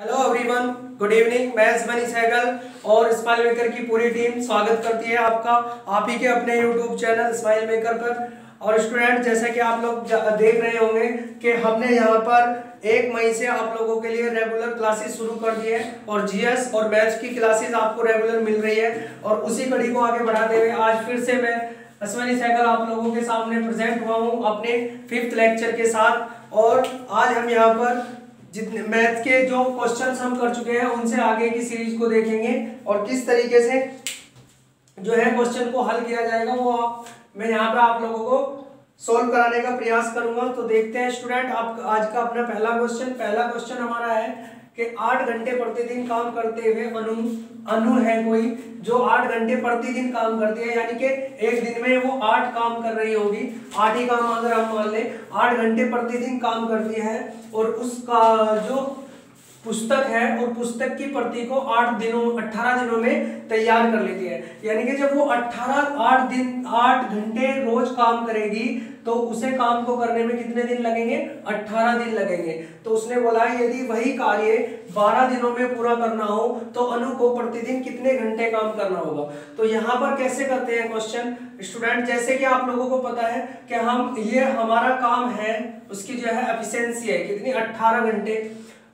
Hello everyone, good evening. मैं money Sehgal और smile maker की पूरी टीम स्वागत करती है आपका आप ही के अपने यूट्यूब चैनल स्माइल मेकर पर। और स्टूडेंट, जैसा कि आप लोग देख रहे होंगे कि हमने यहाँ पर 1 मई से आप लोगों के लिए रेगुलर क्लासेस शुरू कर दी है और जीएस और मैथ्स की क्लासेस आपको रेगुलर मिल रही है। और उसी कड़ी को आगे बढ़ाते हुए आज फिर से मैं मनी सहगल आप लोगों के सामने प्रेजेंट हुआ हूँ अपने 5th लेक्चर के साथ। और आज हम यहाँ पर जितने मैथ के जो क्वेश्चंस हम कर चुके हैं उनसे आगे की सीरीज को देखेंगे और किस तरीके से जो है क्वेश्चन को हल किया जाएगा वो मैं यहाँ पर आप लोगों को सोल्व कराने का प्रयास करूंगा। तो देखते हैं स्टूडेंट, आप आज का अपना पहला क्वेश्चन हमारा है कि 8 घंटे प्रतिदिन काम करते हुए अनु है कोई जो 8 घंटे प्रतिदिन काम करती है, यानी कि एक दिन में वो 8 काम कर रही होगी। 8 ही काम अगर हम मान लें 8 घंटे प्रतिदिन काम करती है और उसका जो पुस्तक है और पुस्तक की प्रति को 18 दिनों में तैयार कर लेती है। यानी कि जब वो 8 घंटे रोज काम करेगी तो उसे काम को करने में कितने दिन लगेंगे? 18 दिन लगेंगे। तो उसने बोला यदि वही कार्य 12 दिनों में पूरा करना हो तो अनु को प्रतिदिन कितने घंटे काम करना होगा। तो यहाँ पर कैसे करते हैं क्वेश्चन स्टूडेंट, जैसे कि आप लोगों को पता है कि ये हमारा काम है, उसकी जो है एफिशिएंसी है कितनी? 18 घंटे।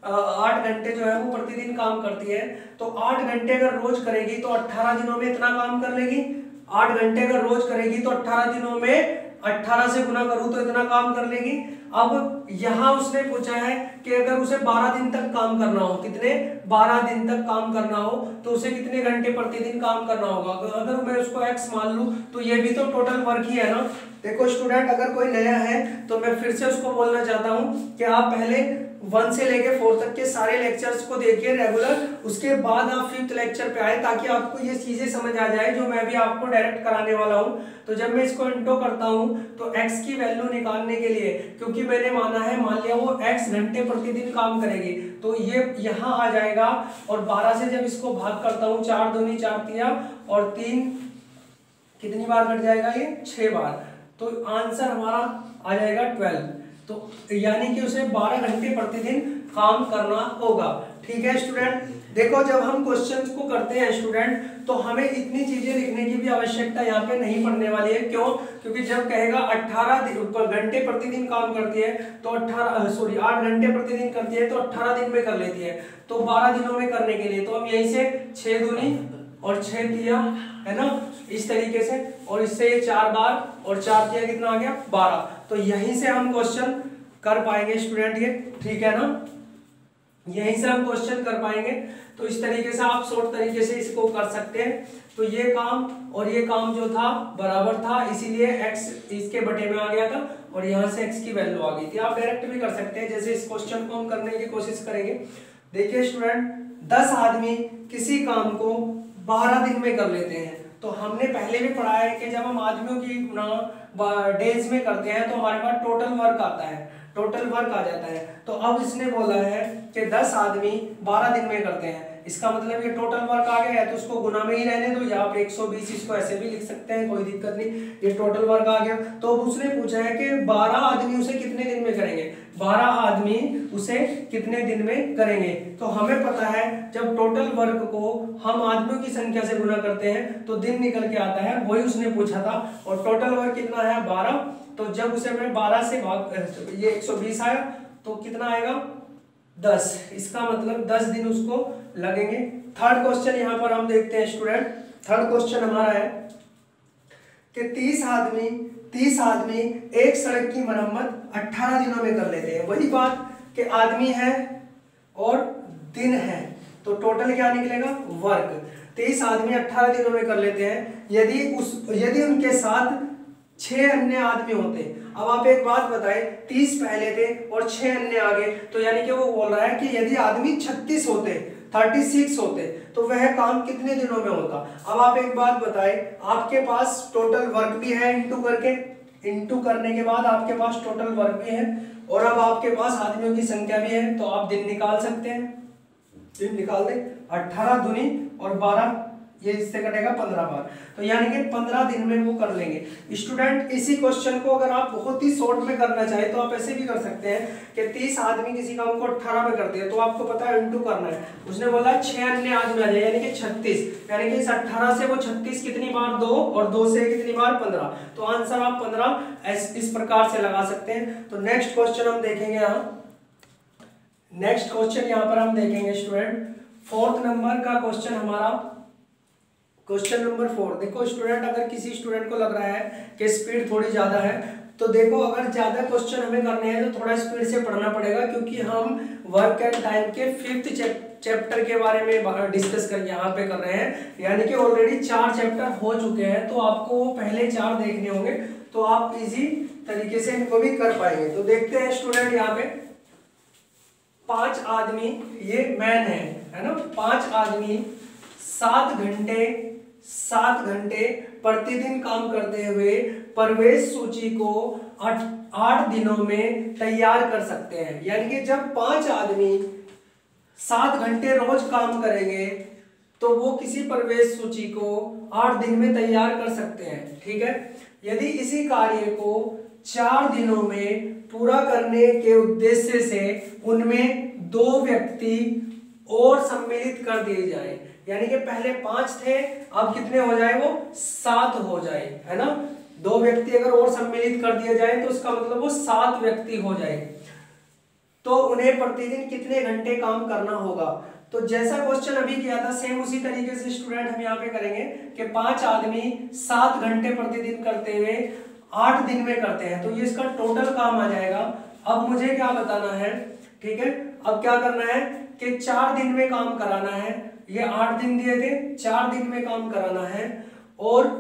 8 घंटे जो है वो प्रतिदिन काम करती है। तो 8 घंटे अगर रोज करेगी तो 18 दिनों में इतना काम कर लेगी। 8 घंटे अगर रोज करेगी तो 18 दिनों में 18 से गुना करूं तो इतना काम कर लेगी। अब यहां उसने पूछा है कि अगर उसे 12 दिन तक काम करना हो, कितने? 12 दिन तक काम करना हो तो उसे कितने घंटे प्रतिदिन काम करना होगा। अगर मैं उसको x मान लूं तो ये भी तो टोटल वर्क ही है ना। देखो स्टूडेंट, अगर कोई नया है तो मैं फिर से उसको बोलना चाहता हूं कि आप पहले 1 से लेके 4 तक के सारे लेक्चर्स को देखिए रेगुलर, उसके बाद आप 5th लेक्चर पे आए ताकि आपको ये चीजें समझ आ जाए जो मैं भी आपको डायरेक्ट कराने वाला हूं। तो जब मैं इसको इंटो करता हूं तो x की वैल्यू निकालने के लिए, क्योंकि मैंने माना है, मान लिया वो x घंटे प्रतिदिन काम करेगी तो ये यहाँ आ जाएगा। और 12 से जब इसको भाग करता हूँ, 4 दूनी 4 तिया और 3 कितनी बार कट जाएगा? ये 6 बार। तो आंसर हमारा आ जाएगा 12। तो यानी कि उसे 12 घंटे प्रतिदिन काम करना होगा। ठीक है स्टूडेंट, देखो जब हम क्वेश्चंस को करते हैं स्टूडेंट तो हमें इतनी चीजें लिखने की भी आवश्यकता यहाँ पे नहीं पड़ने वाली है। क्यों? क्योंकि जब कहेगा 18 घंटे प्रतिदिन काम करती है तो 8 घंटे प्रतिदिन करती है तो 18 दिन में कर लेती है। तो 12 दिनों में करने के लिए तो हम यहीं से 6 दूनी और 6 तिया है ना, इस तरीके से, और इससे ये 4 बार और 4 तिया कितना आ गया? 12। तो यहीं से हम क्वेश्चन कर पाएंगे स्टूडेंट ये, ठीक है ना, यहीं से हम क्वेश्चन कर पाएंगे। तो इस तरीके से आप शॉर्ट तरीके से इसको कर सकते हैं। तो ये काम और ये काम जो था बराबर था, इसीलिए x इसके बटे में आ गया था और यहाँ से x की वैल्यू आ गई थी। आप डायरेक्ट भी कर सकते हैं, जैसे इस क्वेश्चन को हम करने की कोशिश करेंगे। देखिए स्टूडेंट, 10 आदमी किसी काम को 12 दिन में कर लेते हैं। तो हमने पहले भी पढ़ा है कि जब हम आदमियों की गुणा डेज में करते हैं तो हमारे पास टोटल वर्क आता है, टोटल वर्क आ जाता है। तो अब इसने बोला है कि 10 आदमी 12 दिन में करते हैं, इसका मतलब ये टोटल वर्क आ गया है तो उसको गुना में ही रहने दो, यहाँ पे 120, इसको ऐसे भी लिख सकते हैं, कोई दिक्कत नहीं, ये टोटल वर्क आ गया। तो अब उसने पूछा है कि 12 आदमी उसे कितने दिन में करेंगे, 12 आदमी उसे कितने दिन में करेंगे। तो हमें पता है जब टोटल वर्क को हम आदमियों की संख्या से गुना करते हैं तो दिन निकल के आता है, वही उसने पूछा था। और टोटल वर्क कितना है? 12। तो जब उसे मैं 12 से भाग, ये 120 आया तो कितना आएगा? 10। इसका मतलब 10 दिन उसको लगेंगे। थर्ड क्वेश्चन यहाँ पर हम देखते हैं स्टूडेंट। थर्ड क्वेश्चन हमारा है कि 30 आदमी एक सड़क की मरम्मत 18 दिनों में कर लेते हैं। वही बात कि आदमी है और दिन है तो टोटल क्या निकलेगा? वर्क। 30 आदमी 18 दिनों में कर लेते हैं यदि उनके साथ 6 अन्य आदमी होते। अब आप एक बात बताएं, 30 पहले थे और 6 अन्य आगे, तो यानी कि वो बोल रहा है कि यदि आदमी 36 होते, 36 होते तो वह काम कितने दिनों में होता। अब आप एक बात बताएं, आपके पास टोटल वर्क भी है, इंटू करने के बाद आपके पास टोटल वर्क भी है और अब आपके पास आदमियों की संख्या भी है, तो आप दिन निकाल सकते हैं। दिन निकाल दें, 18 दूनी और 12 ये इससे कटेगा 15 बार, तो यानी कि 15 दिन में वो कर लेंगे। स्टूडेंट इसी क्वेश्चन को अगर आप बहुत ही शॉर्ट में करना चाहे तो आप ऐसे भी कर सकते हैं कि 30 आदमी किसी काम को 18 में करते हैं, तो आपको पता है इंटू करना है। उसने बोला 6 अन्य आदमी आ जाए यानी कि 36, यानी कि इस 18 से वो 36 कितनी बार 2 और 2 से कितनी बार 15, तो आंसर आप 15 इस प्रकार से लगा सकते हैं। तो नेक्स्ट क्वेश्चन हम देखेंगे यहाँ, नेक्स्ट क्वेश्चन यहाँ पर हम देखेंगे स्टूडेंट 4th नंबर का क्वेश्चन हमारा, क्वेश्चन नंबर 4। देखो स्टूडेंट, अगर किसी स्टूडेंट को लग रहा है कि स्पीड थोड़ी ज्यादा है, तो देखो अगर ज्यादा क्वेश्चन हमें करने हैं तो थोड़ा स्पीड से पढ़ना पड़ेगा, क्योंकि हम वर्क एंड टाइम के 5th चैप्टर के बारे में डिस्कस कर यहाँ पे कर रहे हैं, यानी कि ऑलरेडी 4 चैप्टर हो चुके हैं, तो आपको वो पहले 4 देखने होंगे, तो आप इजी तरीके से इनको भी कर पाएंगे। तो देखते हैं स्टूडेंट, यहाँ पे 5 आदमी, ये मैन है ना, 5 आदमी 7 घंटे प्रतिदिन काम करते हुए प्रवेश सूची को 8 दिनों में तैयार कर सकते हैं। यानी कि जब 5 आदमी 7 घंटे रोज काम करेंगे तो वो किसी प्रवेश सूची को 8 दिन में तैयार कर सकते हैं, ठीक है। यदि इसी कार्य को 4 दिनों में पूरा करने के उद्देश्य से उनमें 2 व्यक्ति और सम्मिलित कर दिए जाए, यानी कि पहले 5 थे, अब कितने हो जाए, वो 7 हो जाए, है ना। 2 व्यक्ति अगर और सम्मिलित कर दिए जाए तो उसका मतलब वो 7 व्यक्ति हो जाए, तो उन्हें प्रतिदिन कितने घंटे काम करना होगा। तो जैसा क्वेश्चन अभी किया था सेम उसी तरीके से स्टूडेंट हम यहाँ पे करेंगे कि 5 आदमी 7 घंटे प्रतिदिन करते हुए 8 दिन में करते हैं, तो ये इसका टोटल काम आ जाएगा। अब मुझे क्या बताना है, ठीक है, अब क्या करना है कि 4 दिन में काम कराना है, ये 8 दिन दिए थे, 4 दिन में काम कराना है, और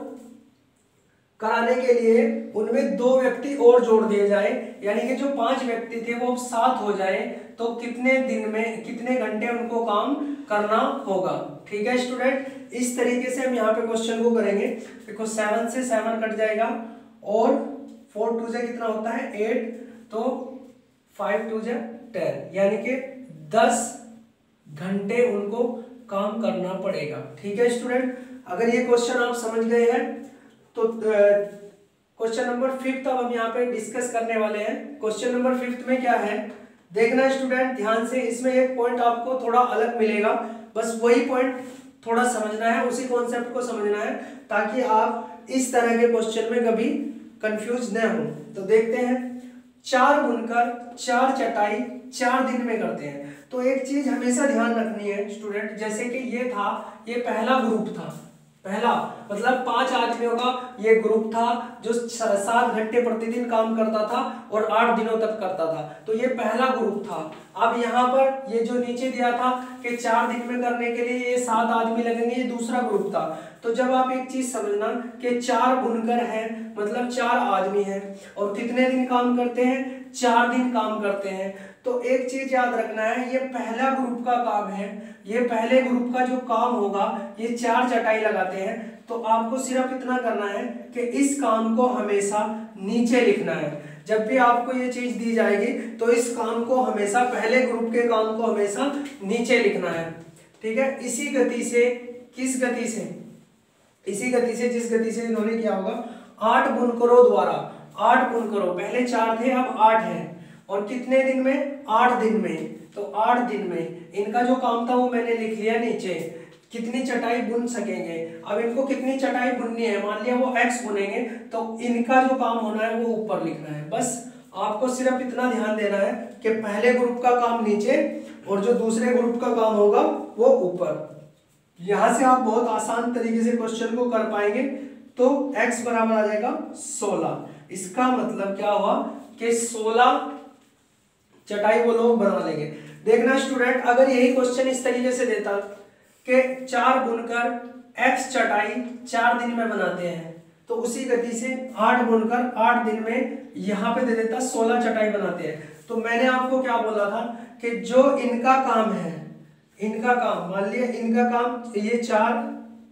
कराने के लिए उनमें 2 व्यक्ति और जोड़ दिए जाए, यानी कि जो 5 व्यक्ति थे वो 7 हो जाए, तो कितने दिन में कितने घंटे उनको काम करना होगा, ठीक है स्टूडेंट। इस तरीके से हम यहाँ पे क्वेश्चन को करेंगे। देखो 7 से 7 कट जाएगा, और 4 2 से कितना होता है 8, तो 5 2 से 10, यानी कि 10 घंटे उनको काम करना पड़ेगा, ठीक है स्टूडेंट। अगर ये क्वेश्चन आप समझ गए हैं तो क्वेश्चन नंबर 5 अब हम यहाँ पे डिस्कस करने वाले हैं। क्वेश्चन नंबर 5 में क्या है देखना स्टूडेंट ध्यान से, इसमें एक पॉइंट आपको थोड़ा अलग मिलेगा, बस वही पॉइंट थोड़ा समझना है, उसी कॉन्सेप्ट को समझना है, ताकि आप इस तरह के क्वेश्चन में कभी कंफ्यूज न हो। तो देखते हैं, 4 बुनकर 4 चटाई 4 दिन में करते हैं। तो एक चीज हमेशा ध्यान रखनी है स्टूडेंट, जैसे कि ये था, ये पहला ग्रुप था, पहला मतलब 5 आदमियों का ये ग्रुप था जो 7 घंटे प्रतिदिन काम करता था और 8 दिनों तक करता था, तो ये पहला ग्रुप था। अब यहाँ पर ये जो नीचे दिया था कि 4 दिन में करने के लिए ये 7 आदमी लगेंगे, ये दूसरा ग्रुप था। तो जब आप एक चीज समझना कि 4 बुनकर हैं मतलब 4 आदमी हैं, और कितने दिन काम करते हैं, 4 दिन काम करते हैं। तो एक चीज याद रखना है, ये पहला ग्रुप का काम है, ये पहले ग्रुप का जो काम होगा, ये 4 चटाई लगाते हैं। तो आपको सिर्फ इतना करना है कि इस काम को हमेशा नीचे लिखना है। जब भी आपको ये चीज दी जाएगी तो इस काम को हमेशा, पहले ग्रुप के काम को हमेशा नीचे लिखना है, ठीक है। इसी गति से, किस गति से, इसी गति से जिस गति से इन्होंने किया होगा, 8 बुनकरों द्वारा, 8 बुनकरों, पहले 4 थे अब 8 हैं, और कितने दिन में, 8 दिन में। तो 8 दिन में इनका जो काम था वो मैंने लिख लिया नीचे, कितनी चटाई बुन सकेंगे। अब इनको कितनी चटाई बुननी है, मान लिया वो x बुनेंगे, तो इनका जो काम होना है वो ऊपर लिखना है। बस आपको सिर्फ इतना ध्यान देना है कि पहले ग्रुप का काम नीचे और जो दूसरे ग्रुप का काम होगा वो ऊपर। यहां से आप बहुत आसान तरीके से क्वेश्चन को कर पाएंगे। तो x बराबर आ जाएगा 16। इसका मतलब क्या हुआ कि 16 चटाई वो लोग बना लेंगे। देखना स्टूडेंट, अगर यही क्वेश्चन इस तरीके से देता कि 4 बुनकर x चटाई 4 दिन में बनाते हैं, तो उसी गति से 8 बुनकर 8 दिन में यहाँ पे दे देता 16 चटाई बनाते हैं। तो मैंने आपको क्या बोला था कि जो इनका काम है, इनका काम, मान लिया इनका काम ये 4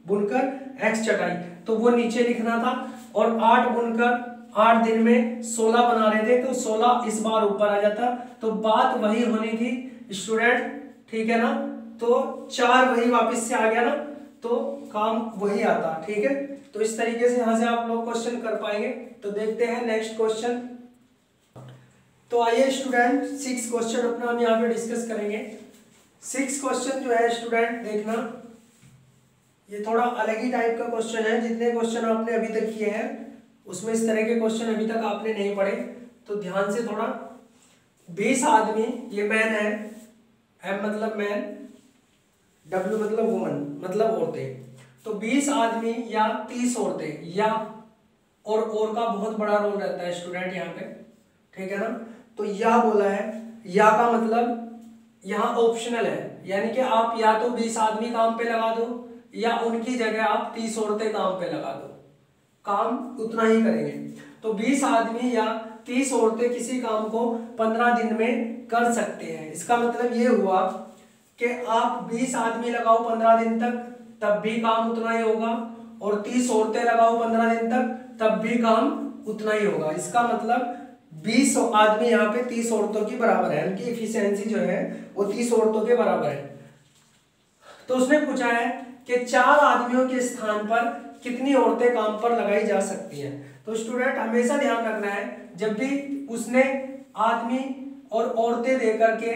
बुनकर x चटाई, तो वो नीचे लिखना था, और 8 बुनकर 8 दिन में 16 बना रहे थे, तो 16 इस बार ऊपर आ जाता। तो बात वही होनी थी स्टूडेंट, ठीक है ना। तो 4 वही वापस से आ गया ना, तो काम वही आता, ठीक है। तो इस तरीके से यहाँ से आप लोग क्वेश्चन कर पाएंगे। तो देखते हैं नेक्स्ट क्वेश्चन। तो आइए स्टूडेंट 6 क्वेश्चन अपना हम यहाँ पे डिस्कस करेंगे। 6 क्वेश्चन जो है स्टूडेंट देखना, ये थोड़ा अलग ही टाइप का क्वेश्चन है। जितने क्वेश्चन आपने अभी तक किए हैं उसमें इस तरह के क्वेश्चन अभी तक आपने नहीं पढ़े, तो ध्यान से थोड़ा। 20 आदमी, ये मैन है, एम मतलब मैन, डब्ल्यू मतलब वुमन मतलब औरतें। तो 20 आदमी या 30 औरतें, या और का बहुत बड़ा रोल रहता है स्टूडेंट यहाँ पे, ठीक है ना। तो या बोला है, या का मतलब यहाँ ऑप्शनल है, यानी कि आप या तो 20 आदमी काम पे लगा दो या उनकी जगह आप 30 औरतें काम पे लगा दो, काम उतना ही करेंगे। तो 20 आदमी या 30 औरतें किसी काम को 15 दिन में कर सकते हैं। इसका मतलब ये हुआ कि आप 20 आदमी लगाओ 15 दिन तक, तब भी काम उतना ही होगा, और 30 औरतें लगाओ 15 दिन तक, तब भी काम उतना ही होगा। इसका मतलब 20 आदमी यहाँ पे 30 औरतों की बराबर है, उनकी एफिशिएंसी जो है वो 30 औरतों के बराबर है। तो उसने पूछा है कि 4 आदमियों के स्थान पर कितनी औरतें काम पर लगाई जा सकती हैं। तो स्टूडेंट हमेशा ध्यान रखना है, जब भी उसने आदमी और औरतें दे करके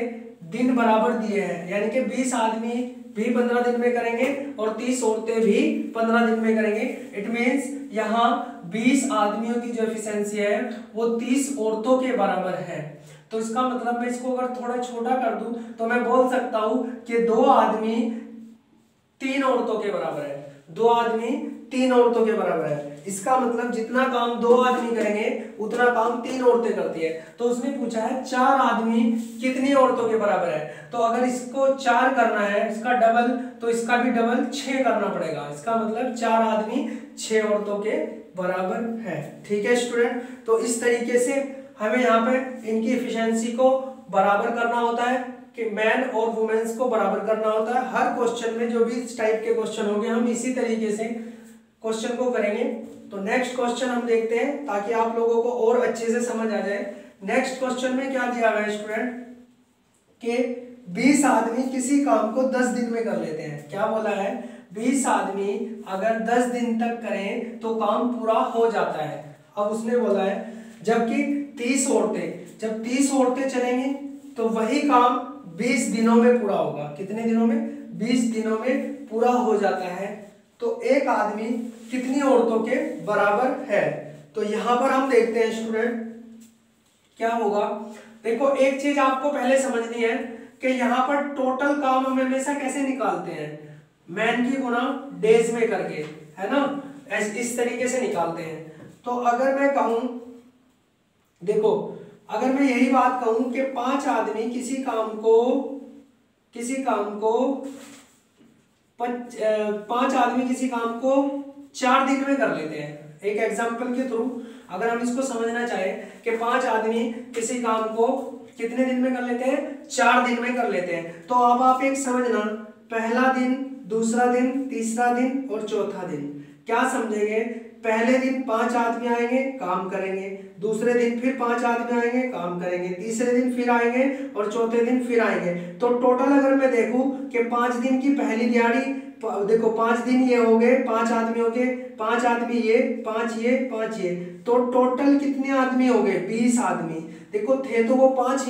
दिन बराबर दिए हैं, यानी कि 20 आदमी भी 15 दिन में करेंगे और 30 औरतें भी 15 दिन में करेंगे। इट मीन्स यहाँ 20 आदमियों की जो एफिशिएंसी है वो 30 औरतों के बराबर है। तो इसका मतलब मैं इसको अगर थोड़ा छोटा कर दूं तो मैं बोल सकता हूं कि 2 आदमी 3 औरतों के बराबर है, 2 आदमी 3 औरतों के बराबर है। इसका मतलब जितना काम 2 आदमी करेंगे उतना काम 3 औरतें करती है। तो उसने पूछा है 4 आदमी कितनी औरतों के बराबर है। तो अगर इसको 4 करना है, इसका डबल, तो इसका भी डबल 6 करना पड़ेगा। इसका मतलब 4 आदमी 6 औरतों के बराबर है, ठीक है स्टूडेंट। तो इस तरीके से हमें यहाँ पे इनकी एफिशिएंसी को बराबर करना होता है, कि मैन और वुमेन्स को बराबर करना होता है। हर क्वेश्चन में जो भी इस टाइप के क्वेश्चन होंगे हम इसी तरीके से क्वेश्चन को करेंगे। तो नेक्स्ट क्वेश्चन हम देखते हैं ताकि आप लोगों को और अच्छे से समझ आ जाए। नेक्स्ट क्वेश्चन में क्या दिया गया है स्टूडेंट, कि 20 आदमी किसी काम को 10 दिन में कर लेते हैं। क्या बोला है, 20 आदमी अगर 10 दिन तक करें तो काम पूरा हो जाता है। अब उसने बोला है जबकि 30 औरतें, जब 30 औरतें चलेंगी तो वही काम 20 दिनों में पूरा होगा। कितने दिनों में, 20 दिनों में पूरा हो जाता है। तो एक आदमी कितनी औरतों के बराबर है। तो यहां पर हम देखते हैं स्टूडेंट क्या होगा। देखो एक चीज आपको पहले समझनी है कि यहां पर टोटल काम हम हमेशा कैसे निकालते हैं, मैन की गुना डेज में करके, है ना, इस तरीके से निकालते हैं। तो अगर मैं कहूं, देखो अगर मैं यही बात कहूं कि 5 आदमी किसी काम को 5 आदमी किसी काम को 4 दिन में कर लेते हैं। एक एग्जांपल के थ्रू अगर हम इसको समझना चाहें कि 5 आदमी किसी काम को कितने दिन में कर लेते हैं, 4 दिन में कर लेते हैं। तो अब आप एक समझना, पहला दिन, दूसरा दिन, तीसरा दिन और चौथा दिन। क्या समझेंगे, पहले दिन 5 आदमी आएंगे काम करेंगे, दूसरे दिन फिर 5 आदमी आएंगे काम करेंगे, तीसरे दिन फिर आएंगे और चौथे दिन फिर आएंगे। तो टोटल अगर मैं देखूं कि 5 दिन की पहली दिहाड़ी, देखो 5 दिन ये हो गए, 5 आदमी हो गए, 5 आदमी ये, 5 ये, 5 ये, तो टोटल कितने आदमी हो गए, 20 आदमी। देखो थे तो वो 5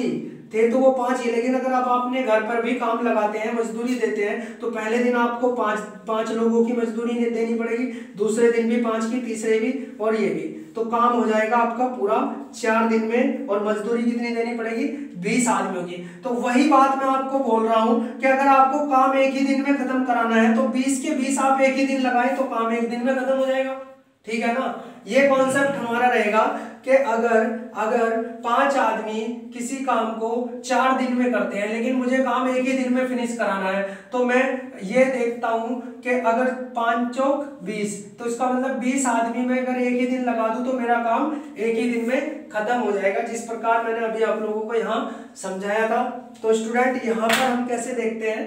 ही, लेकिन अगर आप अपने घर पर भी काम लगाते हैं, मजदूरी देते हैं, तो पहले दिन आपको 5 लोगों की मजदूरी देनी पड़ेगी, दूसरे दिन भी 5 की, तीसरे भी और ये भी। तो काम हो जाएगा आपका पूरा 4 दिन में, और मजदूरी कितनी देनी पड़ेगी, 20 आदमियों की। तो वही बात मैं आपको बोल रहा हूं कि अगर आपको काम एक ही दिन में खत्म कराना है तो 20 के 20 आप एक ही दिन लगाएं तो काम एक दिन में खत्म हो जाएगा, ठीक है ना। ये कॉन्सेप्ट हमारा रहेगा कि अगर 5 आदमी किसी काम को 4 दिन में करते हैं लेकिन मुझे काम एक ही दिन में फिनिश कराना है, तो मैं ये देखता हूं कि अगर 5 चौक 20, तो इसका मतलब 20 आदमी में अगर एक ही दिन लगा दूं तो मेरा काम एक ही दिन में खत्म हो जाएगा, जिस प्रकार मैंने अभी आप लोगों को यहाँ समझाया था। तो स्टूडेंट यहाँ पर हम कैसे देखते हैं,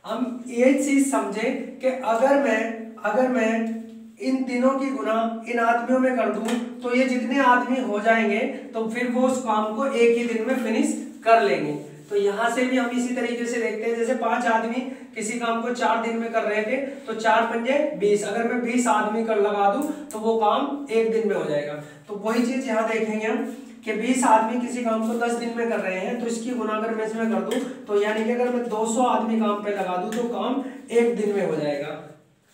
हम ये चीज समझे कि अगर मैं इन तीनों की गुना इन आदमियों में कर दूं तो ये जितने आदमी हो जाएंगे तो फिर वो उस काम को एक ही दिन में फिनिश कर लेंगे। तो यहाँ से भी हम इसी तरीके से देखते हैं, जैसे 5 आदमी किसी काम को 4 दिन में कर रहे थे तो 4 पंजे 20, अगर मैं 20 आदमी कर लगा दूं तो वो काम 1 दिन में हो जाएगा। तो वही चीज यहाँ देखेंगे हम कि 20 आदमी किसी काम को 10 दिन में कर रहे हैं तो इसकी गुना अगर मैं इसमें कर दूं तो यानी कि अगर मैं 200 आदमी काम पे लगा दूं तो काम 1 दिन में हो जाएगा।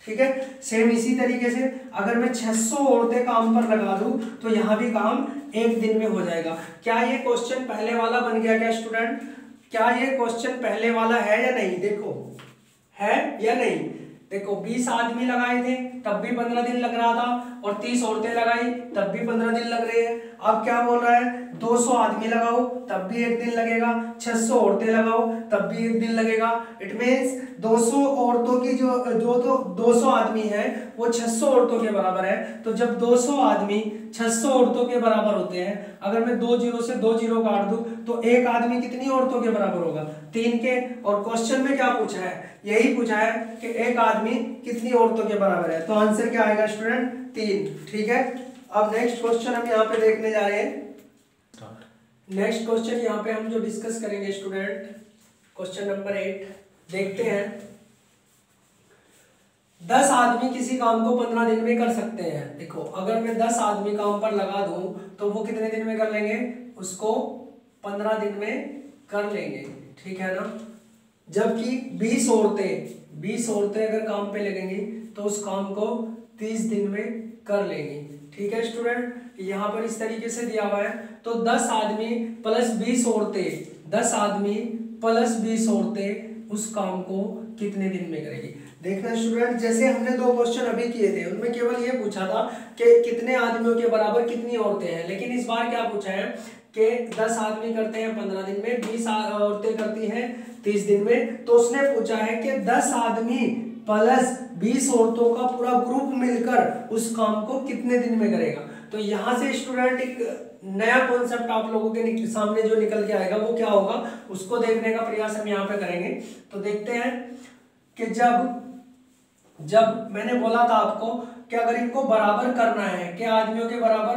ठीक है, सेम इसी तरीके से अगर मैं 600 औरतें काम पर लगा दूं तो यहाँ भी काम 1 दिन में हो जाएगा। क्या ये क्वेश्चन पहले वाला बन गया क्या स्टूडेंट? क्या ये क्वेश्चन पहले वाला है या नहीं? देखो है या नहीं? देखो 20 आदमी लगाए थे तब भी 15 दिन लग रहा था और 30 औरतें लगाई तब भी 15 दिन लग रहे हैं। अब क्या बोल रहा है? 200 आदमी लगाओ तब भी 1 दिन लगेगा, 600 औरतें लगाओ तब भी 1 दिन लगेगा। इट मीन्स 200 औरतों की जो तो 200 आदमी है वो 600 औरतों के बराबर है। तो जब 200 आदमी 600 औरतों के बराबर होते हैं, अगर मैं 2 जीरो से 2 जीरो काट दूं तो एक आदमी कितनी औरतों के बराबर होगा? 3 के। और क्वेश्चन में क्या पूछा है? यही पूछा है कि एक आदमी कितनी औरतों के बराबर है। तो आंसर क्या आएगा स्टूडेंट? 3। ठीक है, अब नेक्स्ट क्वेश्चन हम यहाँ पे देखने जा रहे हैं। नेक्स्ट क्वेश्चन यहाँ पे हम जो डिस्कस करेंगे स्टूडेंट, क्वेश्चन नंबर 8 देखते हैं। 10 आदमी किसी काम को 15 दिन में कर सकते हैं। देखो अगर मैं 10 आदमी काम पर लगा दूं तो वो कितने दिन में कर लेंगे? उसको 15 दिन में कर लेंगे। ठीक है ना, जबकि 20 औरतें अगर काम पे लगेंगी तो उस काम को 30 दिन में कर लेंगी। ठीक है स्टूडेंट, यहाँ पर इस तरीके से दिया हुआ है। तो 10 आदमी प्लस 20 औरतें, 10 आदमी प्लस 20 औरतें उस काम को कितने दिन में करेगी? देखना स्टूडेंट, जैसे हमने 2 क्वेश्चन अभी किए थे उनमें केवल ये पूछा था कि कितने आदमियों के बराबर कितनी औरतें हैं, लेकिन इस बार क्या पूछा है कि 10 आदमी करते हैं 15 दिन में, 20 औरतें करती हैं 30 दिन में। तो उसने पूछा है कि 10 आदमी प्लस 20 औरतों का पूरा ग्रुप मिलकर उस काम को कितने दिन में करेगा। तो यहाँ से स्टूडेंट एक नया कॉन्सेप्ट आप लोगों के सामने जो निकल के आएगा वो क्या होगा, उसको देखने का प्रयास हम यहाँ पे करेंगे। तो देखते हैं कि जब मैंने बोला था आपको कि अगर इनको बराबर करना है कि आदमियों के बराबर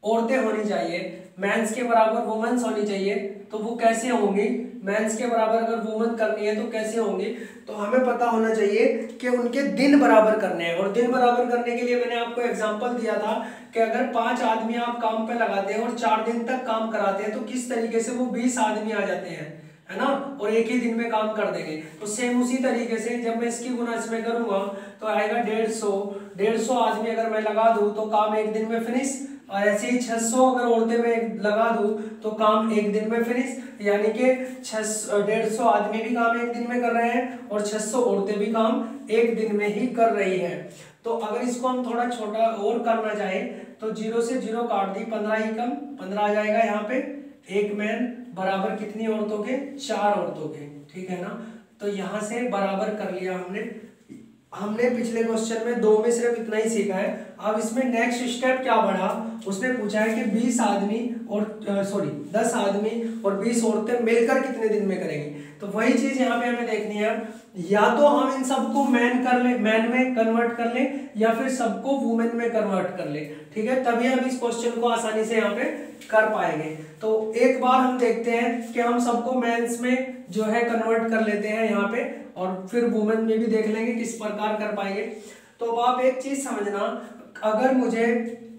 औरतें होनी चाहिए, मेंस के बराबर वुमेन्स होनी चाहिए, तो वो कैसे होंगी? मेंस के बराबर अगर वुमेन करनी है तो कैसे होंगी? तो हमें पता होना चाहिए कि उनके दिन बराबर करने हैं। और दिन बराबर करने के लिए मैंने आपको एग्जांपल दिया था कि अगर 5 आदमी आप काम पे लगाते हैं और 4 दिन तक काम कराते हैं तो किस तरीके से वो 20 आदमी आ जाते हैं, है ना, और एक ही दिन में काम कर देंगे। तो सेम उसी तरीके से जब मैं इसकी गुना इसमें करूंगा तो आएगा 150 आदमी अगर मैं लगा दूं तो काम 1 दिन में फिनिश, और ऐसे ही 600 अगर औरतें मैं लगा दूं तो काम 1 दिन में फिनिश। यानी कि 150 आदमी भी काम 1 दिन में कर रहे हैं और 600 औरतें भी काम 1 दिन में ही कर रही हैं। तो अगर इसको हम थोड़ा छोटा और करना चाहें तो 0 से 0 काट दी, 15 ही कम 15 आ जाएगा यहाँ पे। एक मैन बराबर कितनी औरतों के? 4 औरतों के। ठीक है ना, तो यहाँ से बराबर कर लिया हमने पिछले क्वेश्चन में 2 में सिर्फ इतना ही सीखा है। अब इसमें नेक्स्ट स्टेप क्या बढ़ा, उसने पूछा है कि 10 आदमी और 20 औरतें मिलकर कितने दिन में करेंगी। तो वही चीज यहाँ पे हमें देखनी है, या तो हम इन सबको मैन में कन्वर्ट कर ले या फिर सबको वुमेन में कन्वर्ट कर ले। ठीक है, तभी हम इस क्वेश्चन को आसानी से यहाँ पे कर पाएंगे। तो एक बार हम देखते हैं कि हम सबको मेंस में जो है कन्वर्ट कर लेते हैं यहाँ पे, और फिर वुमेन में भी देख लेंगे किस प्रकार कर पाएंगे। तो अब आप एक चीज समझना, अगर मुझे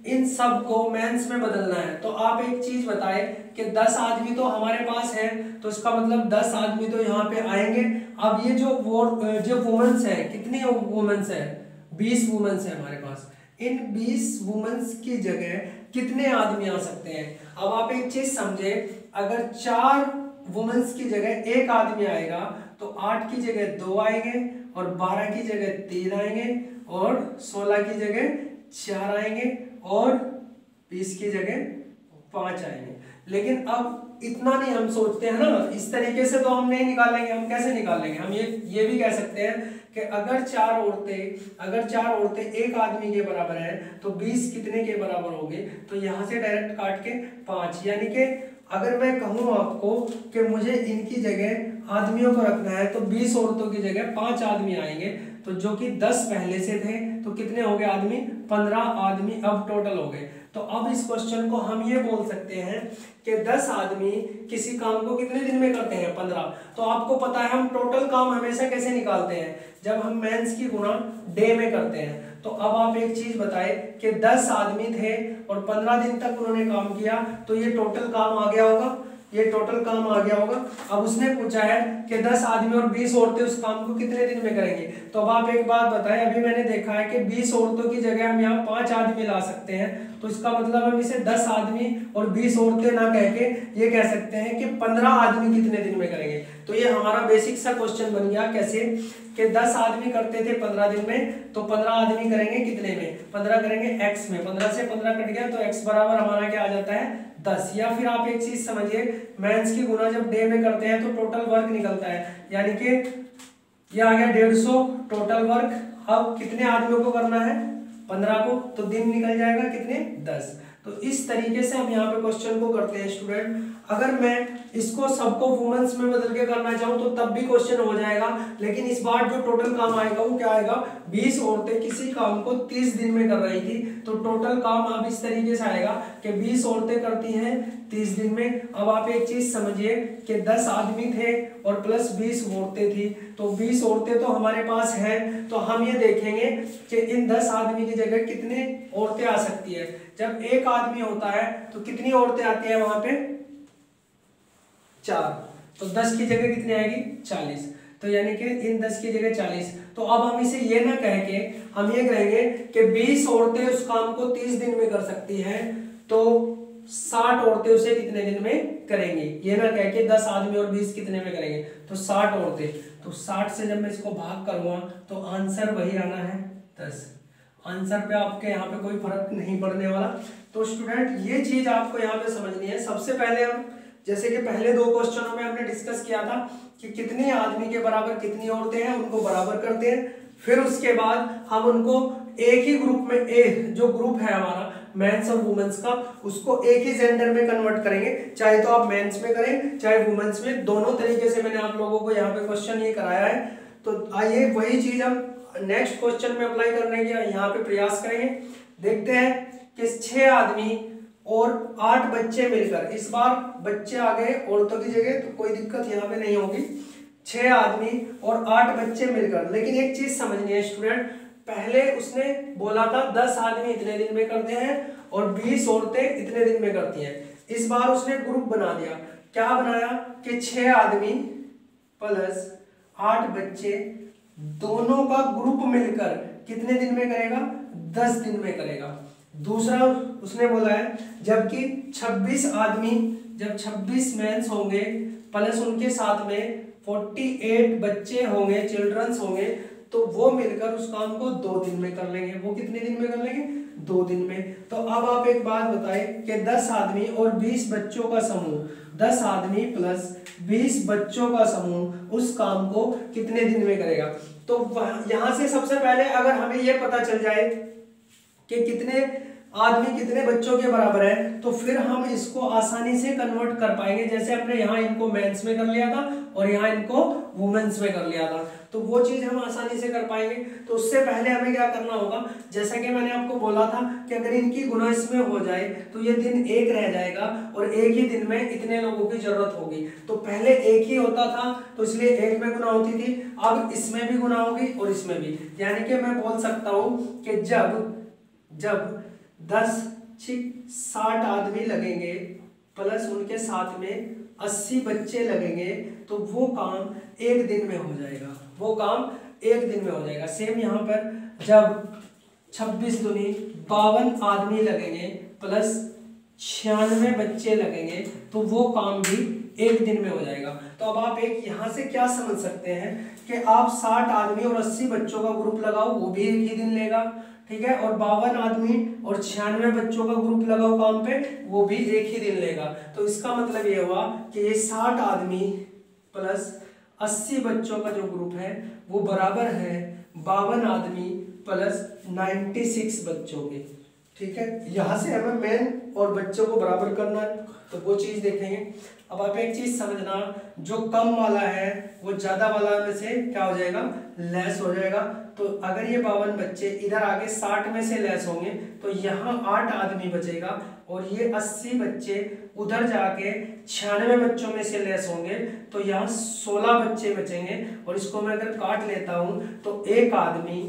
इन सब को मेंस में बदलना है तो आप एक चीज बताएं कि 10 आदमी तो हमारे पास है, तो इसका मतलब 10 आदमी तो यहाँ पे आएंगे। अब ये जो वुमेन्स है, कितनी वुमेन्स है? 20 वुमेन्स है हमारे पास। इन 20 वुमेन्स की जगह कितने आदमी आ सकते हैं? अब आप एक चीज समझे, अगर 4 वुमेन्स की जगह 1 आदमी आएगा तो 8 की जगह 2 आएंगे, और 12 की जगह 3 आएंगे, और 16 की जगह 4 आएंगे, और 20 की जगह 5 आएंगे। लेकिन अब इतना नहीं हम सोचते हैं ना, इस तरीके से तो हम नहीं निकालेंगे। हम कैसे निकालेंगे? हम ये भी कह सकते हैं कि अगर 4 औरतें 1 आदमी के बराबर हैं तो 20 कितने के बराबर होंगे? तो यहाँ से डायरेक्ट काट के 5। यानी कि अगर मैं कहूँ आपको कि मुझे इनकी जगह आदमियों को रखना है तो 20 औरतों की जगह 5 आदमी आएंगे, तो जो कि 10 पहले से थे तो कितने हो गए आदमी? 15 आदमी अब टोटल हो गए। तो अब इस क्वेश्चन को हम ये बोल सकते हैं कि 10 आदमी किसी काम को कितने दिन में करते हैं, 15। तो आपको पता है हम टोटल काम हमेशा कैसे निकालते हैं, जब हम मेंस की गुणा डे में करते हैं। तो अब आप एक चीज बताए कि 10 आदमी थे और 15 दिन तक उन्होंने काम किया, तो ये टोटल काम आ गया होगा, ये टोटल काम आ गया होगा। अब उसने पूछा है कि 10 आदमी और 20 औरतें उस काम को कितने दिन में करेंगे। तो अब आप एक बात बताएं, अभी मैंने देखा है कि 20 औरतों की जगह हम यहाँ 5 आदमी ला सकते हैं, तो इसका मतलब हम इसे 10 आदमी और 20 औरतें ना कह के ये कह सकते हैं कि 15 आदमी कितने दिन में करेंगे। तो ये हमारा बेसिक सा क्वेश्चन बन गया। कैसे कि 10 आदमी करते थे 15 दिन में, तो 15 आदमी करेंगे कितने में, 15 करेंगे x में, 15 से 15 कट गया तो x बराबर हमारा क्या आ जाता है 10। या फिर आप एक चीज समझिए, मेंस की गुना जब डे में करते हैं तो टोटल वर्क निकलता है, यानी कि ये आ गया 150 टोटल वर्क। अब कितने आदमियों को करना है, 15 को, तो दिन निकल जाएगा कितने 10। तो इस तरीके से हम यहाँ पे क्वेश्चन को करते हैं स्टूडेंट। अगर मैं इसको सबको वुमेन्स में बदल के करना चाहूँ तो तब भी क्वेश्चन हो जाएगा, लेकिन इस बार जो टोटल काम आएगा वो क्या आएगा, 20 औरतें किसी काम को 30 दिन में कर रही थी, तो टोटल काम अब इस तरीके से आएगा कि 20 औरतें करती हैं 30 दिन में। अब आप एक चीज समझिए कि 10 आदमी थे और प्लस 20 औरतें थी, तो 20 औरतें तो हमारे पास हैं, तो हम ये देखेंगे कि इन 10 आदमी की जगह कितने औरतें आ सकती है। जब एक आदमी होता है तो कितनी औरतें आती है वहां पे, 4, तो 10 की जगह कितनी आएगी 40, तो यानी कि इन 10 की जगह 40। तो अब हम इसे ये ना कह के हम ये कहेंगे कि 20 औरतें उस काम को 30 दिन में कर सकती हैं, तो 60 औरतें उसे कितने दिन में करेंगी। ये ना कह के 10 आदमी और 20 कितने में करेंगे, तो 60 औरतें। तो 60 से जब मैं इसको भाग करूंगा तो आंसर वही आना है 10। आंसर पे आपके यहाँ पे कोई फर्क नहीं पड़ने वाला। तो स्टूडेंट ये चीज आपको यहाँ पे समझनी है। सबसे पहले हम जैसे कि पहले 2 क्वेश्चनों में हमने डिस्कस किया था कि कितने आदमी के बराबर कितनी औरतें हैं, उनको बराबर करते हैं। फिर उसके बाद हम उनको एक ही ग्रुप में, जो ग्रुप है हमारा मेंस और वुमेन्स का, उसको एक ही जेंडर में कन्वर्ट करेंगे, चाहे तो आप मेंस में करें चाहे वुमेन्स में, दोनों तरीके से मैंने आप लोगों को यहाँ पे क्वेश्चन ये कराया है। तो आइए वही चीज हम नेक्स्ट क्वेश्चन में अप्लाई करने की यहाँ पे प्रयास करेंगे। देखते हैं कि 6 आदमी और 8 बच्चे मिलकर, इस बार बच्चे आ गए औरतों की जगह तो कोई दिक्कत यहाँ पे नहीं होगी, 6 आदमी और 8 बच्चे मिलकर। लेकिन एक चीज समझनी है स्टूडेंट, पहले उसने बोला था 10 आदमी इतने दिन में करते हैं और 20 औरतें इतने दिन में करती हैं। इस बार उसने ग्रुप बना दिया, क्या बनाया कि 6 आदमी प्लस 8 बच्चे दोनों का ग्रुप मिलकर कितने दिन में करेगा, 10 दिन में करेगा। दूसरा उसने बोला है जबकि 26 आदमी, जब 26 मेंस होंगे प्लस उनके साथ में 48 बच्चे होंगे, चिल्ड्रंस होंगे, तो वो मिलकर उस काम को 2 दिन में कर लेंगे। वो कितने दिन में कर लेंगे, 2 दिन में। तो अब आप एक बात बताएं कि 10 आदमी और 20 बच्चों का समूह, 10 आदमी प्लस 20 बच्चों का समूह उस काम को कितने दिन में करेगा। तो यहां से सबसे पहले अगर हमें यह पता चल जाए कि कितने आदमी कितने बच्चों के बराबर है, तो फिर हम इसको आसानी से कन्वर्ट कर पाएंगे। जैसे हमने यहाँ इनको मेंस में कर लिया था और यहाँ इनको वुमेन्स में कर लिया था, तो वो चीज हम आसानी से कर पाएंगे। तो उससे पहले हमें क्या करना होगा, जैसा कि मैंने आपको बोला था कि अगर इनकी गुना इसमें हो जाए तो ये दिन एक रह जाएगा और एक ही दिन में इतने लोगों की जरूरत होगी। तो पहले एक ही होता था तो इसलिए एक में गुना होती थी, अब इसमें भी गुना होगी और इसमें भी। यानी कि मैं बोल सकता हूँ कि जब 10 6 60 आदमी लगेंगे प्लस उनके साथ में 80 बच्चे लगेंगे, तो वो काम 1 दिन में हो जाएगा, वो काम 1 दिन में हो जाएगा। सेम यहाँ पर जब 26 दूनी 52 आदमी लगेंगे प्लस 96 बच्चे लगेंगे, तो वो काम भी 1 दिन में हो जाएगा। तो अब आप एक यहाँ से क्या समझ सकते हैं कि आप 60 आदमी और 80 बच्चों का ग्रुप लगाओ, वो भी 1 ही दिन लेगा, ठीक है, और 52 आदमी और 96 बच्चों का ग्रुप लगाओ काम पे, वो भी 1 ही दिन लेगा। तो इसका मतलब ये हुआ कि ये 60 आदमी प्लस 80 बच्चों का जो ग्रुप है वो बराबर है 52 आदमी प्लस 96 बच्चों के, ठीक है, यहाँ से हमें मेन और बच्चों को बराबर करना है, तो वो चीज देखेंगे। अब आप एक चीज समझना, जो कम वाला है वो ज्यादा वाला में से क्या हो जाएगा, लेस हो जाएगा। तो अगर ये 52 बच्चे इधर आगे 60 में से लेस होंगे तो यहाँ 8 आदमी बचेगा, और ये 80 बच्चे उधर जाके 96 बच्चों में से लेस होंगे तो यहाँ 16 बच्चे बचेंगे। और इसको मैं अगर काट लेता हूँ तो एक आदमी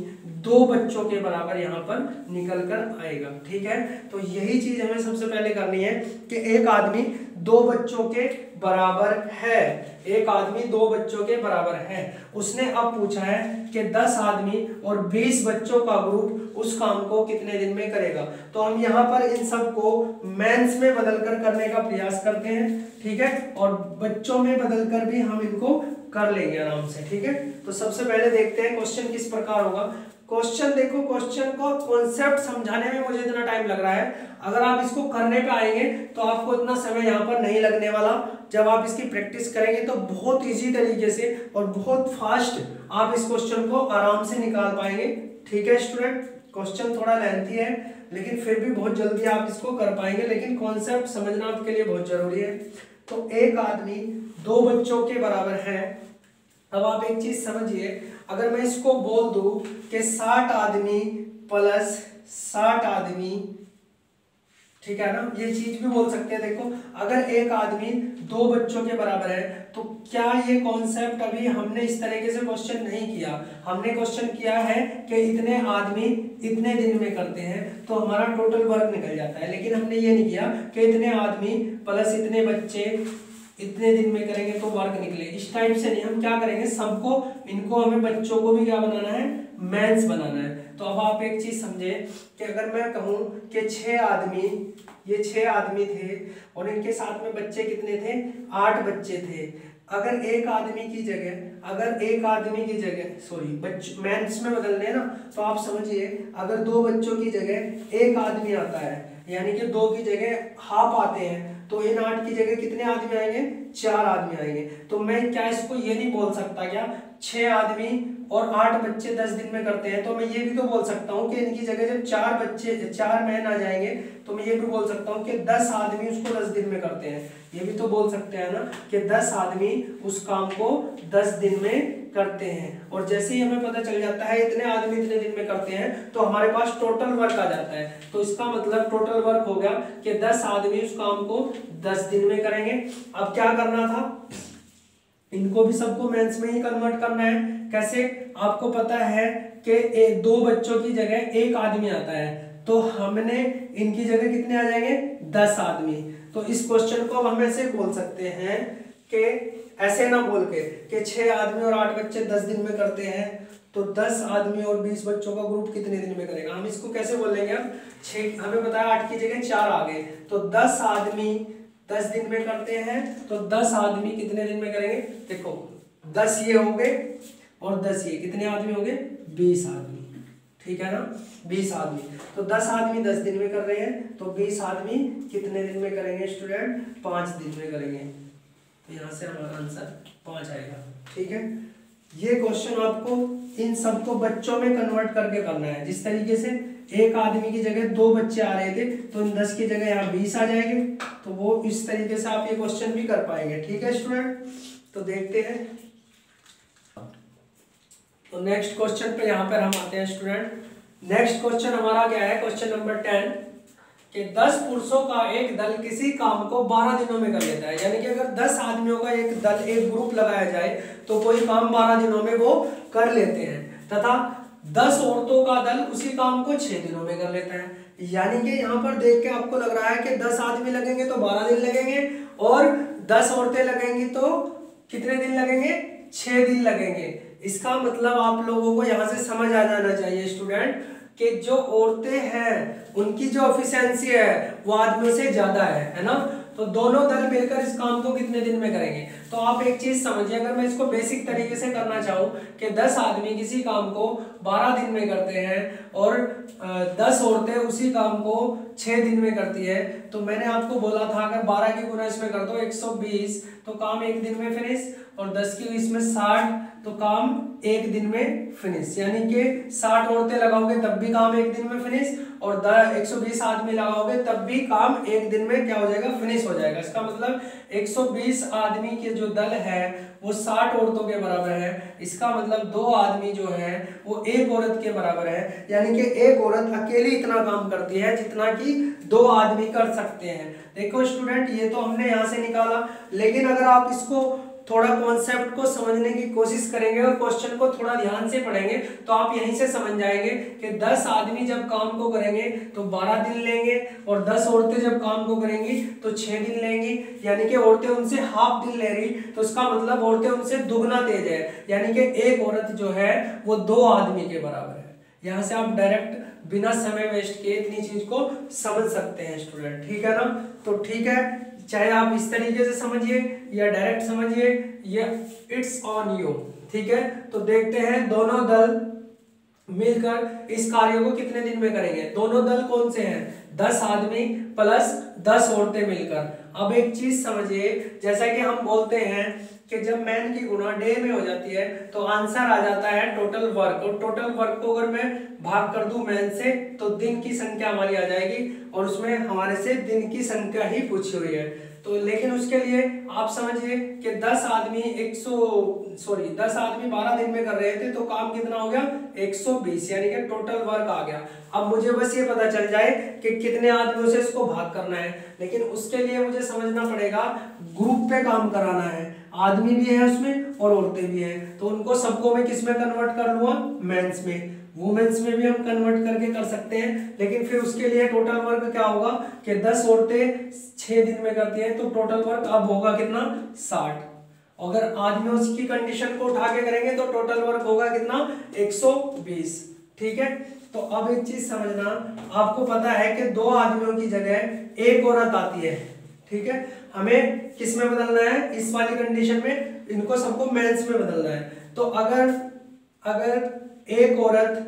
2 बच्चों के बराबर यहाँ पर निकल कर आएगा। ठीक है, तो यही चीज हमें सबसे पहले करनी है कि एक आदमी 2 बच्चों के बराबर है, एक आदमी 2 बच्चों के बराबर है। उसने अब पूछा है कि 10 आदमी और 20 बच्चों का ग्रुप उस काम को कितने दिन में करेगा। तो हम यहाँ पर इन सब को मेंस में बदलकर करने का प्रयास करते हैं। ठीक है, और बच्चों में बदलकर भी हम इनको कर लेंगे आराम से। ठीक है, तो सबसे पहले देखते हैं क्वेश्चन किस प्रकार होगा। क्वेश्चन देखो, क्वेश्चन को कॉन्सेप्ट समझाने में मुझे इतना टाइम लग रहा है, अगर आप इसको करने पे आएंगे तो आपको इतना समय यहाँ पर नहीं लगने वाला। जब आप इसकी प्रैक्टिस करेंगे तो बहुत इजी तरीके से और बहुत फास्ट आप इस क्वेश्चन को आराम से निकाल पाएंगे। ठीक है स्टूडेंट, क्वेश्चन थोड़ा लेंथी है लेकिन फिर भी बहुत जल्दी आप इसको कर पाएंगे, लेकिन कॉन्सेप्ट समझना आपके लिए बहुत जरूरी है। तो एक आदमी 2 बच्चों के बराबर है। अब आप एक चीज समझिए, अगर मैं इसको बोल दूं कि 60 आदमी प्लस 60 आदमी, ठीक है ना, ये चीज भी बोल सकते हैं। देखो, अगर एक आदमी 2 बच्चों के बराबर है तो क्या ये कॉन्सेप्ट अभी हमने इस तरीके से क्वेश्चन नहीं किया, हमने क्वेश्चन किया है कि इतने आदमी इतने दिन में करते हैं तो हमारा टोटल वर्क निकल जाता है। लेकिन हमने ये नहीं किया कि इतने आदमी प्लस इतने बच्चे इतने दिन में करेंगे तो वर्क निकले, इस टाइप से नहीं। हम क्या करेंगे, सबको, इनको हमें बच्चों को भी क्या बनाना है, मेंस बनाना है। तो अब आप एक चीज समझे कि अगर मैं कहूं कि 6 आदमी, ये 6 आदमी थे और इनके साथ में बच्चे कितने थे, 8 बच्चे थे। अगर एक आदमी की जगह, अगर एक आदमी की जगह, सॉरी मेंस में बदलने हैं ना, तो आप समझिए अगर 2 बच्चों की जगह एक आदमी आता है, यानी कि 2 की जगह हाफ आते हैं, तो इन 8 की जगह कितने आदमी आएंगे, 4 आदमी आएंगे। तो मैं क्या इसको ये नहीं बोल सकता क्या 6 आदमी और 8 बच्चे 10 दिन में करते हैं, तो मैं ये भी तो बोल सकता हूँ कि इनकी जगह जब 4 बच्चे 4 मैन आ जाएंगे तो मैं ये भी बोल सकता हूँ कि 10 आदमी उसको 10 दिन में करते हैं। ये भी तो बोल सकते हैं ना कि 10 आदमी उस काम को 10 दिन में करते हैं। और जैसे ही हमें पता चल जाता है इतने आदमी इतने दिन में करते हैं तो हमारे पास टोटल वर्क आ जाता है। तो इसका मतलब टोटल वर्क हो गया कि 10 आदमी उस काम को 10 दिन में करेंगे। अब क्या करना था, इनको भी सबको मेंस में ही कन्वर्ट करना है। कैसे, आपको पता है कि 2 बच्चों की जगह एक आदमी आता है, तो हमने इनकी जगह कितने आ जाएंगे, 10 आदमी। तो इस क्वेश्चन को हम ऐसे बोल सकते हैं कि ऐसे ना बोल के कि 6 आदमी और 8 बच्चे 10 दिन में करते हैं, तो 10 आदमी और 20 बच्चों का ग्रुप कितने दिन में करेगा। हम इसको कैसे बोलेंगे, अब 6, हमें पता है 8 की जगह 4 आ गए, तो 10 आदमी 10 दिन में करते हैं, तो 10 आदमी कितने दिन में करेंगे। देखो 10 ये हो गए और 10 ये, कितने आदमी हो गए, 20 आदमी। ठीक है ना, 20 आदमी। तो 10 आदमी 10 दिन में कर रहे हैं, तो 20 आदमी कितने दिन में करेंगे स्टूडेंट, 5 दिन में करेंगे। तो यहाँ से हमारा आंसर 5 आएगा। ठीक है, ये क्वेश्चन आपको इन सबको बच्चों में कन्वर्ट करके करना है। जिस तरीके से एक आदमी की जगह 2 बच्चे आ रहे थे तो इन 10 की जगह यहाँ 20 आ जाएंगे, तो वो इस तरीके से आप ये क्वेश्चन भी कर पाएंगे। ठीक है स्टूडेंट, तो देखते हैं। तो नेक्स्ट क्वेश्चन पे यहाँ पर हम आते हैं स्टूडेंट। नेक्स्ट क्वेश्चन हमारा क्या है, क्वेश्चन नंबर 10 कि 10 पुरुषों का एक दल किसी काम को 12 दिनों में कर लेता है। यानी कि अगर 10 आदमियों का एक दल, एक ग्रुप लगाया जाए तो कोई काम 12 दिनों में वो कर लेते हैं, तथा 10 औरतों का दल उसी काम को 6 दिनों में कर लेता है। यानी कि यहाँ पर देख के आपको लग रहा है कि 10 आदमी लगेंगे तो 12 दिन लगेंगे, और 10 औरतें लगेंगी तो कितने दिन लगेंगे, 6 दिन लगेंगे। इसका मतलब आप लोगों को यहाँ से समझ आ जाना चाहिए स्टूडेंट कि जो औरतें हैं उनकी जो एफिशिएंसी है वो आदमियों से ज्यादा है ना। तो दोनों दल मिलकर इस काम को कितने दिन में करेंगे। तो आप एक चीज समझिए, अगर मैं इसको बेसिक तरीके से करना चाहूँ कि 10 आदमी किसी काम को 12 दिन में करते हैं और 10 औरतें उसी काम को 6 दिन में करती है, तो मैंने आपको बोला था अगर 12 की गुना इसमें कर दो 120 तो काम एक दिन में फिनिश, और 10 की इसमें 60 तो काम एक दिन में फिनिश, यानी कि 60 औरतें लगाओगे तब भी काम एक दिन में फिनिश, और 120 आदमी लगाओगे तब भी काम एक दिन में क्या हो जाएगा, फिनिश हो जाएगा। इसका मतलब 120 आदमी के जो दल है वो 60 औरतों के बराबर है। इसका मतलब 2 आदमी जो है वो एक औरत के बराबर है, यानी कि एक औरत अकेली इतना काम करती है जितना कि 2 आदमी कर सकते हैं। देखो स्टूडेंट, ये तो हमने यहाँ से निकाला, लेकिन अगर आप इसको थोड़ा कॉन्सेप्ट को समझने की कोशिश करेंगे और क्वेश्चन को थोड़ा ध्यान से पढ़ेंगे तो आप यहीं से समझ जाएंगे कि 10 आदमी जब काम को करेंगे तो 12 दिन लेंगे, और 10 औरतें जब काम को करेंगी तो 6 दिन लेंगी, यानी कि औरतें उनसे हाफ दिन ले रही, तो इसका मतलब औरतें उनसे दुगना तेज है, यानी कि एक औरत जो है वो 2 आदमी के बराबर है। यहाँ से आप डायरेक्ट बिना समय वेस्ट किए इतनी चीज को समझ सकते हैं स्टूडेंट, ठीक है ना। तो ठीक है, चाहे आप इस तरीके से समझिए या डायरेक्ट समझिए, ये इट्स ऑन यू, ठीक है। तो देखते हैं दोनों दल मिलकर इस कार्य को कितने दिन में करेंगे। दोनों दल कौन से हैं, 10 आदमी प्लस 10 औरतें मिलकर। अब एक चीज समझिए, जैसा कि हम बोलते हैं कि जब मैन की गुणा डे में हो जाती है तो आंसर आ जाता है टोटल वर्क, और टोटल वर्क को अगर मैं भाग कर दूं मैन से तो दिन की संख्या हमारी आ जाएगी, और उसमें हमारे से दिन की संख्या ही पूछी हुई है। तो लेकिन उसके लिए आप समझिए कि 10 आदमी 10 आदमी 12 दिन में कर रहे थे तो काम कितना हो गया, 120, यानी कि टोटल वर्क आ गया। अब मुझे बस ये पता चल जाए कि कितने आदमियों से इसको भाग करना है, लेकिन उसके लिए मुझे समझना पड़ेगा ग्रुप पे काम कराना है, आदमी भी है उसमें और औरतें भी हैं, तो उनको सबको मैं किस में कन्वर्ट कर लूंगा, मेंस में। वुमेन्स में भी हम कन्वर्ट करके कर सकते हैं, लेकिन फिर उसके लिए टोटल वर्क क्या होगा कि 10 औरतें 6 दिन में करती हैं तो टोटल वर्क अब होगा कितना, 60। अगर आदमियों की कंडीशन को उठा के करेंगे तो टोटल वर्क होगा कितना, 120, ठीक है। तो अब एक चीज समझना, आपको पता है कि 2 आदमियों की जगह एक औरत आती है, ठीक है। हमें किस में बदलना है, इस वाली कंडीशन में इनको सबको मेंस में बदलना है। तो अगर एक औरत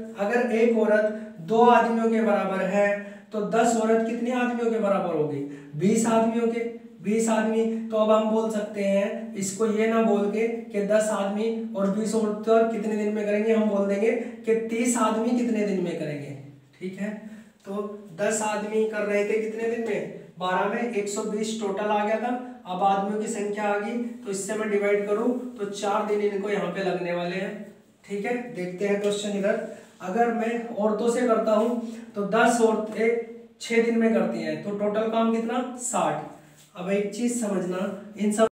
2 आदमियों के बराबर है तो 10 औरत कितने आदमियों के बराबर होगी, 20 आदमियों के, 20 आदमी। तो अब हम बोल सकते हैं इसको ये ना बोल के कि 10 आदमी और 20 औरत कितने दिन में करेंगे, हम बोल देंगे कि 30 आदमी कितने दिन में करेंगे, ठीक है। तो 10 आदमी कर रहे थे कितने दिन में, 12 में 120 टोटल आ गया था। अब आदमियों की संख्या आ गई तो इससे मैं डिवाइड करूं तो 4 दिन इनको यहाँ पे लगने वाले हैं, ठीक है। देखते हैं क्वेश्चन इधर, अगर मैं औरतों से करता हूं तो 10 औरतें 6 दिन में करती हैं तो टोटल काम कितना, 60। अब एक चीज समझना, इन सब